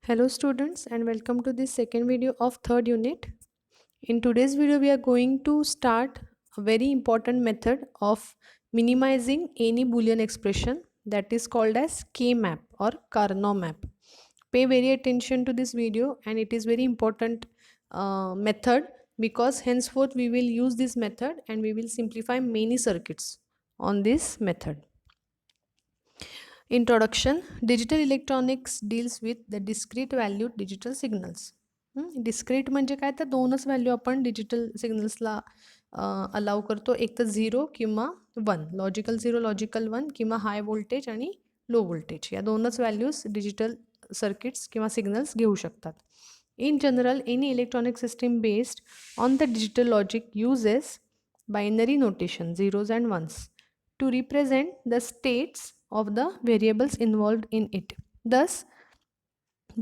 Hello students and welcome to this second video of third unit. In today's video we are going to start a very important method of minimizing any boolean expression that is called as K-map or Karnaugh map. Pay very attention to this video and it is very important method because henceforth we will use this method and we will simplify many circuits on this method. Introduction. Digital electronics deals with the discrete valued digital signals. Discrete म्हणजे काय तर दोनच value आपण digital सिग्नल्सला allow करतो, एक तर 0 किंवा 1, logical 0 logical 1 किंवा हाय व्होल्टेज आणि लो व्होल्टेज या दोनच व्हॅल्यूज डिजिटल सर्किट्स किंवा सिग्नल्स घेऊ शकतात. In general any electronic system based on the digital logic uses binary notation zeros and ones to represent the states of the variables involved in it. Thus,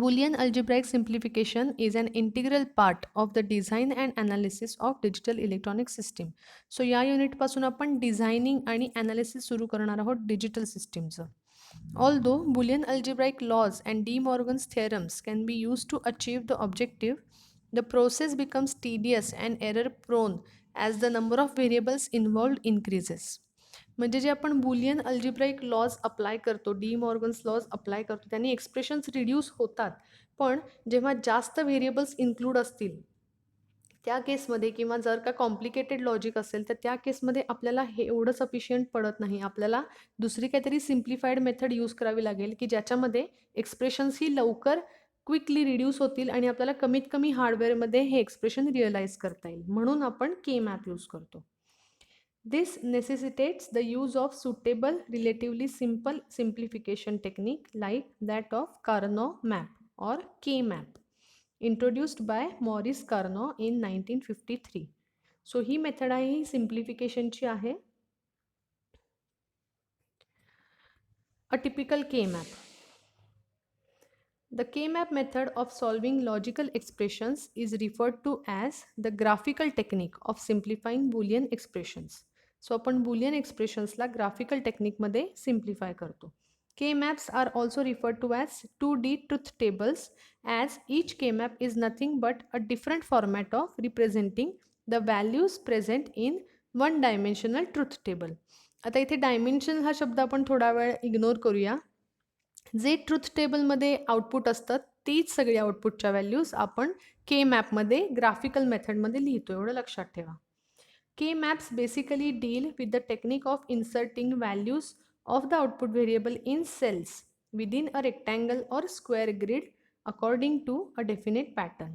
Boolean algebraic simplification is an integral part of the design and analysis of digital electronic system. So या unit पासून आपण designing आणि analysis सुरू करणार आहोत digital सिस्टीमचं. Although Boolean algebraic laws and De Morgan's theorems can be used to achieve the objective, the process becomes tedious and error prone as the number of variables involved increases. म्हणजे जे आपण Boolean अल्जिब्राइक lodge apply करतो, D Morgan's lodge apply करतो, त्यांनी expressions reduce होतात. पण जेव्हा जास्त व्हेरिएबल्स इन्क्लूड असतील त्या केसमध्ये किंवा जर का कॉम्प्लिकेटेड लॉजिक असेल तर त्या केसमध्ये आपल्याला हे एवढं सफिशियंट पडत नाही. आपल्याला दुसरी काहीतरी सिम्प्लिफाईड मेथड यूज करावी लागेल की ज्याच्यामध्ये एक्सप्रेशन्स ही लवकर क्विकली रिड्यूस होतील आणि आपल्याला कमीत कमी हार्डवेअरमध्ये हे एक्सप्रेशन रिअलाइज करता येईल. म्हणून आपण के मॅप यूज करतो. This necessitates the use of suitable, relatively simple simplification technique like that of Karnaugh map or K-map, introduced by Maurice Karnaugh in 1953. So he method आहे ही सिम्प्लिफिकेशनची आहे. A typical K-map. The K-map method of solving logical expressions is referred to as the graphical technique of simplifying Boolean expressions. So आपण Boolean एक्सप्रेशन्सला graphical टेक्निकमध्ये simplify करतो. K-maps are also referred to as 2D truth tables as each K-map is nothing but a different format of representing the values present in one dimensional truth table. आता इथे dimension हा शब्द आपण थोडा वेळ ignore करूया. जे ट्रुथ टेबलमध्ये आउटपुट असतात तीच सगळी आउटपुटच्या व्हॅल्यूज आपण के मॅपमध्ये ग्राफिकल मेथडमध्ये लिहितो, एवढं लक्षात ठेवा. K-maps basically deal with the technique of inserting values of the output variable in cells within a rectangle or square grid according to a definite pattern.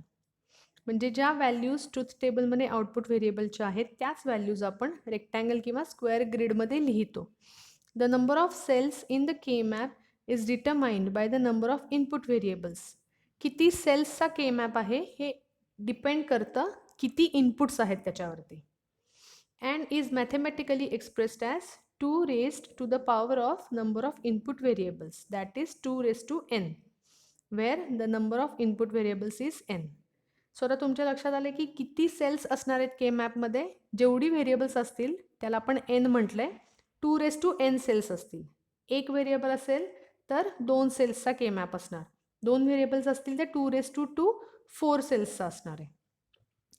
म्हणजे ज्या व्हॅल्यूज ट्रुथ टेबलमध्ये आउटपुट व्हेरिएबलच्या आहेत त्याच व्हॅल्यूज आपण रेक्टँगल किंवा square ग्रिडमध्ये लिहितो. The number of cells in the K map is determined by the number of input variables. किती सेल्सचा के मॅप आहे हे डिपेंड करतं किती इनपुट्स आहेत त्याच्यावरती. And is mathematically expressed as 2 raised to the power of number of input variables, that is 2 raised to n, where the number of input variables is n. So आता तुमच्या लक्षात आले की किती सेल्स असणार आहेत के मॅपमध्ये. जेवढी व्हेरिएबल्स असतील त्याला आपण n म्हटलंय. 2 raised to n सेल्स असतील. एक व्हेरिएबल असेल तर 2 सेल्सचा के मॅप असणार. 2 व्हेरिएबल्स असतील तर 2 raised to 2 4 सेल्सचा असणार आहे.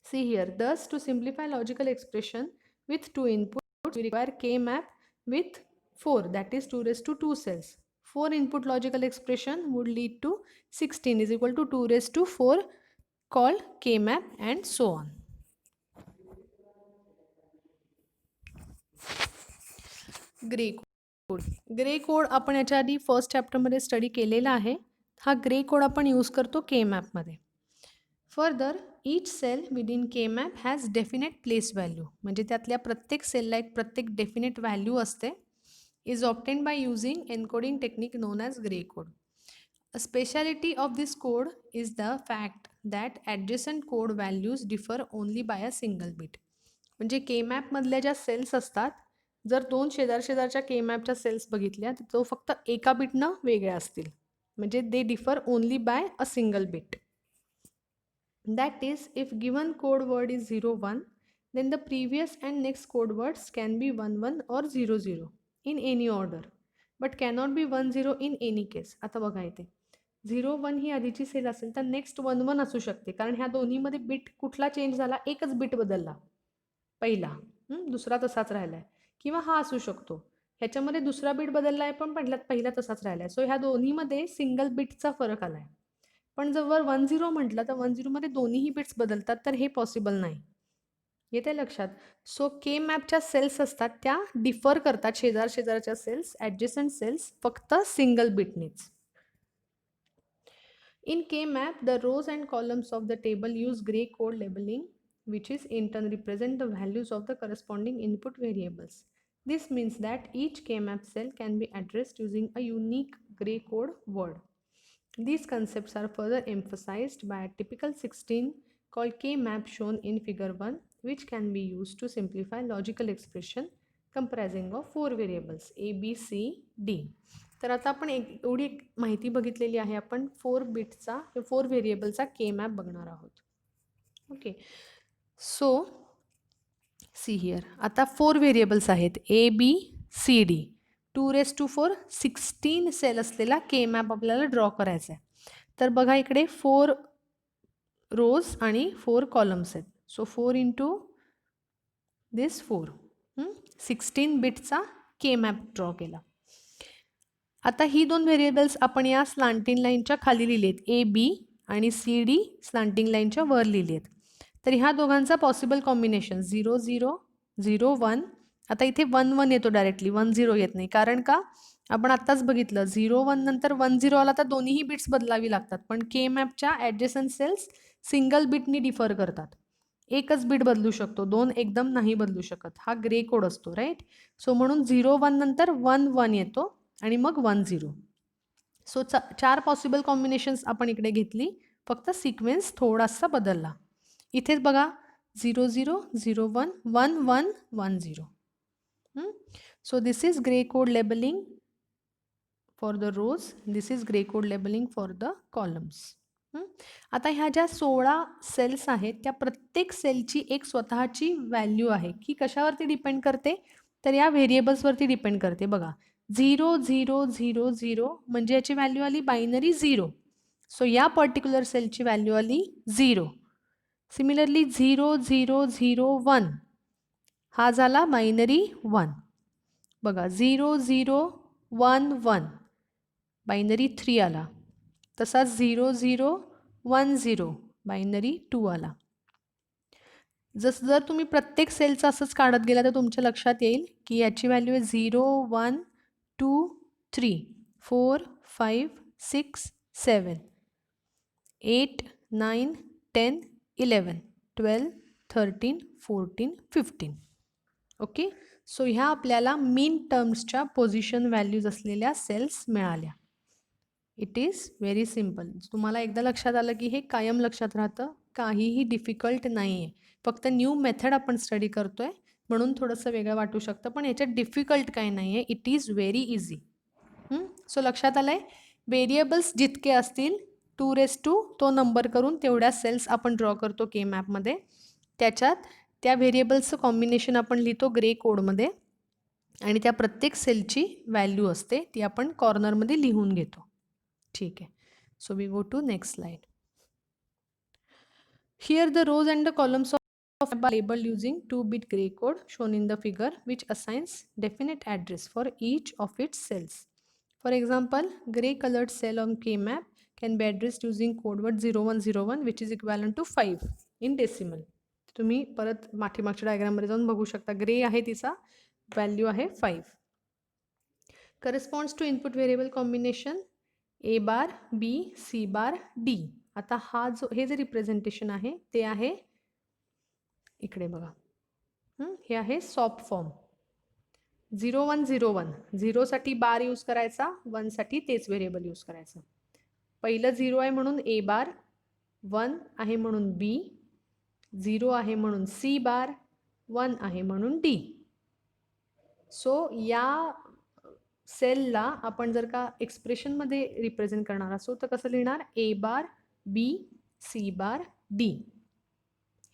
See here, thus to simplify logical expression with 2 inputs, we require K-map with 4, that is 2 raised to 2 cells. 4 input logical expression would lead to 16 is equal to 2 raised to 4 called K-map and so on. Grey code. Grey code आपण याच्या आधी first चॅप्टरमध्ये study केलेला आहे. हा grey code आपण use करतो के मॅपमध्ये. Further each cell within K-map has definite place value, म्हणजे त्यातल्या प्रत्येक सेलला एक प्रत्येक डेफिनेट व्हॅल्यू असते. is obtained by using encoding technique known as gray code. A speciality of this code is the fact that adjacent code values differ only by a single bit. म्हणजे के मॅपमधल्या ज्या cells असतात, जर दोन शेजारच्या के मॅपच्या cells बघितल्या तर तो फक्त एका बिटनं वेगळ्या असतील. म्हणजे they differ only by a single bit. That is, if given code word is 0 1, then the previous and next code words can be 1 1 or 0 0 in any order, but cannot be 1 0 in any case. आता बघा इथे 01 ही आधीची sale असेल तर next 11 असू शकते, कारण ह्या दोन्हीमध्ये बिट कुठला चेंज झाला, एकच बिट बदलला पहिला, दुसरा तसाच राहिलाय, किंवा हा असू शकतो, ह्याच्यामध्ये दुसरा बिट बदललाय पण पहिला तसाच राहिलाय. सो ह्या दोन्हीमध्ये सिंगल बिटचा फरक आलाय. पण जर 10 म्हटलं तर 10 मध्ये दोन्हीही बिट्स बदलतात, तर हे पॉसिबल नाही. येते लक्षात? सो के मॅपच्या सेल्स असतात त्या डिफर करतात शेजारच्या सेल्स, ॲडजसंट सेल्स, फक्त single बिटनेच. In K-map, the rows and columns of the table use gray code labeling, which is in turn represent the values of the corresponding input variables. This means that each K-map cell can be addressed using a unique gray code word. These concepts are further emphasized by a typical 16 called K-map shown in figure 1, which can be used to simplify logical expression comprising of 4 variables A, B, C, D. तर आता आपण एवढी माहिती बघितलेली आहे. आपण 4 बिटचा 4 व्हेरिएबलचा के मॅप बघणार आहोत. ओके, सो सी हिअर, आता 4 व्हेरिएबल्स आहेत A B C D. 2⁴ 16 cell असलेला के मॅप आपल्याला ड्रॉ करायचा आहे. तर बघा इकडे 4 रोज आणि 4 कॉलम्स आहेत. सो 4 इंटू दिस 4, 16 बिटचा के मॅप ड्रॉ केला. आता ही दोन व्हेरिएबल्स आपण या स्लांटिंग लाईनच्या खाली लिहिली आहेत, ए बी आणि सी डी स्लांटिंग लाईनच्या वर लिहिली आहेत. तर ह्या दोघांचा पॉसिबल कॉम्बिनेशन 0 0 0 1. आता इथे 1 1 येतो डायरेक्टली, 1 0 येत नाही. कारण का? आपण आत्ताच बघितलं 0 1 नंतर 1 0 आला तर दोन्हीही बिट्स बदलावी लागतात. पण के मॅपच्या ॲडजसंट सेल्स सिंगल बिटनी डिफर करतात. एकच बिट बदलू शकतो, 2 एकदम नाही बदलू शकत. हा ग्रे कोड असतो, राईट? सो म्हणून 0 1 नंतर 1 1 येतो आणि मग 1 0. सो 4 पॉसिबल कॉम्बिनेशन्स आपण इकडे घेतली, फक्त सिक्वेन्स थोडासा बदलला. इथेच बघा 0 0 0 1 1 1 1 0. So this is Gray code labelling for the rows, this is Gray code labelling for the columns. आता ह्या ज्या 16 सेल्स आहेत त्या प्रत्येक सेलची एक स्वतःची व्हॅल्यू आहे, की कशावरती डिपेंड करते, तर या व्हेरिएबल्सवरती डिपेंड करते. बघा 0 0 0 0 म्हणजे याची व्हॅल्यू आली बायनरी 0. सो या पर्टिक्युलर सेलची व्हॅल्यू आली 0. सिमिलरली 0 0 0 1 हा झाला बायनरी 1. बघा 0 0 1 1 बायनरी 3 आला. तसाच 0 0 1 0 बायनरी 2 आला. जर तुम्ही प्रत्येक सेलचं असंच काढत गेला तर तुमच्या लक्षात येईल की याची व्हॅल्यू आहे 0 1 2 3 4 5 6 7 8 9 10 11 12 13 14 15. ओके, सो ह्या आपल्याला मीन टर्म्सच्या पोझिशन व्हॅल्यूज असलेल्या सेल्स मिळाल्या. It is very simple. तुम्हाला एकदा लक्षात आलं की हे कायम लक्षात राहतं, काहीही डिफिकल्ट नाही आहे. फक्त न्यू मेथड आपण स्टडी करतो आहे म्हणून थोडंसं वेगळं वाटू शकतं, पण याच्यात डिफिकल्ट काही नाही आहे. It is very easy. So लक्षात आलं आहे, व्हेरिएबल्स जितके असतील 2 तो नंबर करून तेवढ्या सेल्स आपण ड्रॉ करतो के मॅपमध्ये. त्याच्यात त्या व्हेरिएबल्सचं कॉम्बिनेशन आपण लिहितो ग्रे कोडमध्ये आणि त्या प्रत्येक सेलची व्हॅल्यू असते ती आपण कॉर्नरमध्ये लिहून घेतो. ठीक आहे, so we go to next slide. Here the rows and the columns of are labeled using 2-bit gray code shown in the figure, which assigns definite address for each of its cells. For example, gray colored cell on K-map can be addressed using code word 0101, which is equivalent to 5 in decimal. तुम्ही परत मागच्या डायग्राममध्ये जाऊन बघू शकता. Grey आहे तिचा value आहे 5. Corresponds to input variable combination A bar B C bar D. आता हे जे रिप्रेझेंटेशन आहे ते आहे इकडे बघा, हे आहे सॉफ्ट फॉर्म. 0101 0 साठी बार यूज करायचा, 1 साठी तेच व्हेरिएबल यूज करायचं. पहिलं 0 आहे म्हणून ए बार, 1 आहे म्हणून बी, 0 आहे म्हणून सी बार, 1 आहे म्हणून डी. सो या सेलला आपण जर का एक्सप्रेशनमध्ये रिप्रेझेंट करणार असो तर कसं लिहिणार, ए बार बी सी बार डी.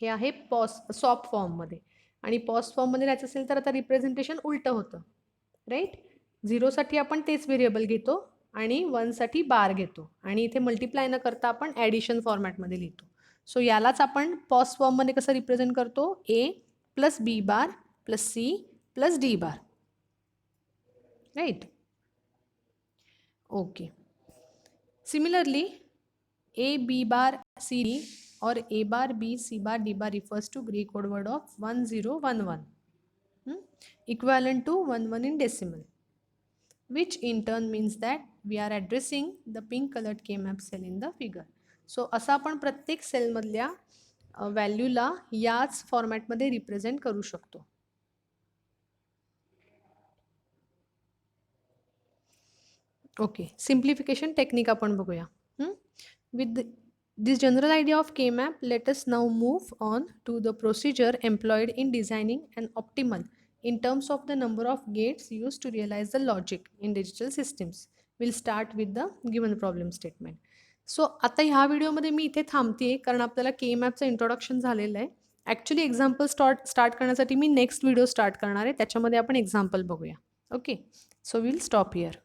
हे आहे सॉफ्ट फॉर्ममध्ये. आणि पॉस्ट फॉर्ममध्ये राहायचं असेल तर आता रिप्रेझेंटेशन उलटं होतं, राईट? 0 साठी आपण तेच व्हेरिएबल घेतो आणि 1साठी बार घेतो आणि इथे मल्टिप्लाय न करता आपण ॲडिशन फॉर्मॅटमध्ये लिहितो. सो यालाच आपण पॉज फॉर्ममध्ये कसं रिप्रेझेंट करतो, A plus B bar plus C plus D bar, right. Okay. Similarly A, B bar, C, D or A bar, B, C bar, D bar refers to Greek code word of 1011, equivalent to 11 in decimal, which in turn means that we are addressing the pink colored K-map cell in the figure. So असा आपण प्रत्येक सेलमधल्या व्हॅल्यूला याच फॉर्मॅटमध्ये represent करू शकतो. Okay, simplification technique आपण बघूया. With this general idea of K-map, let us now move on to the procedure employed in designing an optimal in terms of the number of gates used to realize the logic in digital systems. We'll start with the given problem statement. So आता ह्या व्हिडिओमध्ये मी इथे थांबते कारण आपल्याला K-mapचं introduction झालेलं आहे. Actually example start करण्यासाठी मी नेक्स्ट व्हिडिओ स्टार्ट करणार आहे, त्याच्यामध्ये आपण एक्झाम्पल बघूया. Okay, so will stop here.